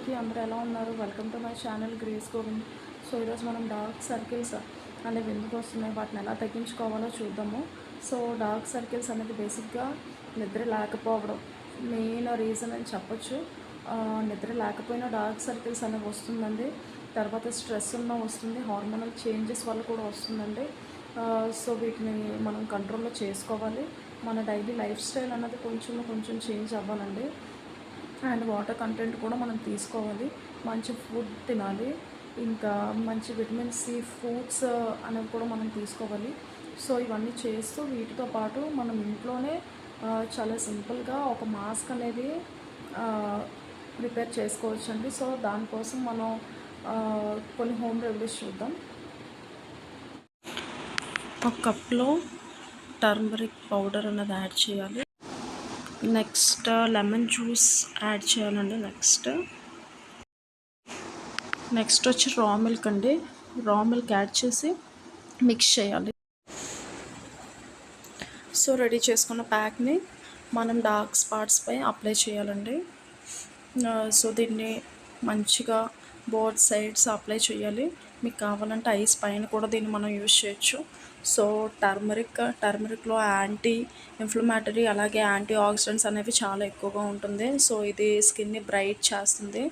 అందరికీ అందరూ ఎలా ఉన్నారు? Welcome to my channel grace Govind. So ఈరోజు మనం డార్క్ సర్కిల్స్ అనేవి ఎందుకు వస్తున్నాయి, వాటిని ఎలా తగ్గించుకోవాలో చూద్దాము. సో డార్క్ సర్కిల్స్ అనేది బేసిక్గా నిద్ర లేకపోవడం మెయిన్ రీజన్ అని చెప్పొచ్చు. నిద్ర లేకపోయినా డార్క్ సర్కిల్స్ అనేవి వస్తుందండి. తర్వాత స్ట్రెస్ ఉన్న వస్తుంది, హార్మోనల్ చేంజెస్ వల్ల కూడా వస్తుందండి. సో వీటిని మనం కంట్రోల్లో చేసుకోవాలి. మన డైలీ లైఫ్ స్టైల్ అన్నది కొంచెం చేంజ్ అవ్వాలండి. అండ్ వాటర్ కంటెంట్ కూడా మనం తీసుకోవాలి, మంచి ఫుడ్ తినాలి, ఇంకా మంచి విటమిన్ సి ఫ్రూట్స్ అనేవి కూడా మనం తీసుకోవాలి. సో ఇవన్నీ చేస్తూ వీటితో పాటు మనం ఇంట్లోనే చాలా సింపుల్గా ఒక మాస్క్ అనేది ప్రిపేర్ చేసుకోవచ్చండి. సో దానికోసం మనం కొన్ని హోమ్ రెమెడీస్ చూద్దాం. ఒక కప్లో టర్మరిక్ పౌడర్ అన్నది యాడ్ చేయాలి. నెక్స్ట్ లెమన్ జ్యూస్ యాడ్ చేయాలండి. నెక్స్ట్ వచ్చి రా మిల్క్ అండి. రా మిల్క్ యాడ్ చేసి మిక్స్ చేయాలి. సో రెడీ చేసుకున్న ప్యాక్ని మనం డార్క్ స్పాట్స్పై అప్లై చేయాలండి. సో దీన్ని మంచిగా బోత్ సైడ్స్ అప్లై చేయాలి. మీకు కావాలంటే ఐస్ పైన కూడా దీన్ని మనం యూజ్ చేయొచ్చు. సో టర్మరిక్లో యాంటీ ఇన్ఫ్లమేటరీ అలాగే యాంటీ ఆక్సిడెంట్స్ అనేవి చాలా ఎక్కువగా ఉంటుంది. సో ఇది స్కిన్ని బ్రైట్ చేస్తుంది.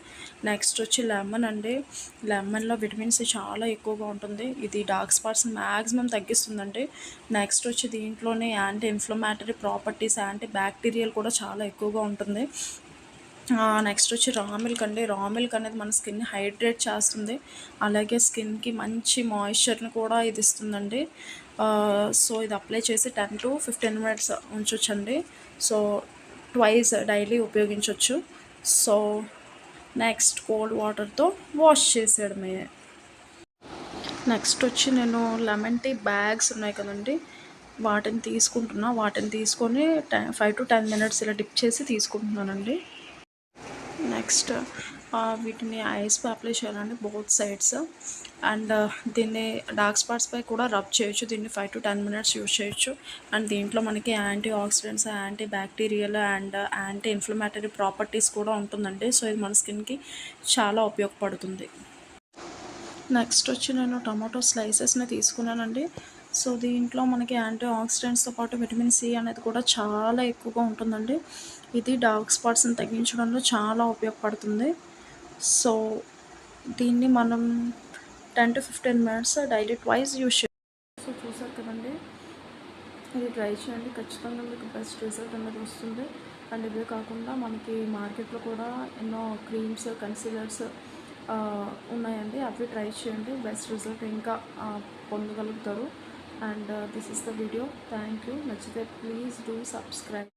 నెక్స్ట్ వచ్చి లెమన్ అండి. లెమన్లో విటమిన్ సి చాలా ఎక్కువగా ఉంటుంది. ఇది డార్క్ స్పాట్స్ మ్యాక్సిమం తగ్గిస్తుందండి. నెక్స్ట్ వచ్చి దీంట్లోనే anti inflammatory properties, anti bacterial కూడా చాలా ఎక్కువగా ఉంటుంది. నెక్స్ట్ వచ్చి రా మిల్క్ అండి. రా మిల్క్ అనేది మన స్కిన్ని హైడ్రేట్ చేస్తుంది, అలాగే స్కిన్కి మంచి మాయిశ్చర్ని కూడా ఇది ఇస్తుందండి. సో ఇది అప్లై చేసి 10 to 15 minutes ఉంచొచ్చండి. సో ట్వైస్ డైలీ ఉపయోగించవచ్చు. సో నెక్స్ట్ కోల్డ్ వాటర్తో వాష్ చేసేయడమే. నెక్స్ట్ వచ్చి నేను లెమన్ టీ బ్యాగ్స్ ఉన్నాయి కదండి, వాటిని తీసుకొని 5 to 10 minutes ఇలా డిప్ చేసి తీసుకుంటున్నానండి. నెక్స్ట్ వీటిని ఐస్పై అప్లై చేయాలండి, బోత్ సైడ్స్. అండ్ దీన్ని డార్క్ స్పాట్స్పై కూడా రబ్ చేయొచ్చు. దీన్ని 5 to 10 minutes యూజ్ చేయొచ్చు. అండ్ దీంట్లో మనకి antioxidants, antibacterial and anti inflammatory properties కూడా ఉంటుందండి. సో ఇది మన స్కిన్కి చాలా ఉపయోగపడుతుంది. నెక్స్ట్ వచ్చి నేను టమాటో స్లైసెస్ని తీసుకున్నానండి. సో దీంట్లో మనకి యాంటీ ఆక్సిడెంట్స్తో పాటు విటమిన్ సి అనేది కూడా చాలా ఎక్కువగా ఉంటుందండి. ఇది డార్క్ స్పాట్స్ని తగ్గించడంలో చాలా ఉపయోగపడుతుంది. సో దీన్ని మనం 10 to 15 minutes daily twice use చేయాలి. సో చూసారు కదండి, ఇది ట్రై చేయండి, ఖచ్చితంగా మీకు బెస్ట్ రిజల్ట్ అనేది వస్తుంది. అండ్ ఇవే కాకుండా మనకి మార్కెట్లో కూడా ఎన్నో క్రీమ్స్, కన్సీలర్స్ ఉన్నాయండి, అవి ట్రై చేయండి, బెస్ట్ రిజల్ట్ ఇంకా పొందగలుగుతారు. And this is the video. Thank you. నచ్చితే ప్లీజ్ డూ సబ్స్క్రైబ్.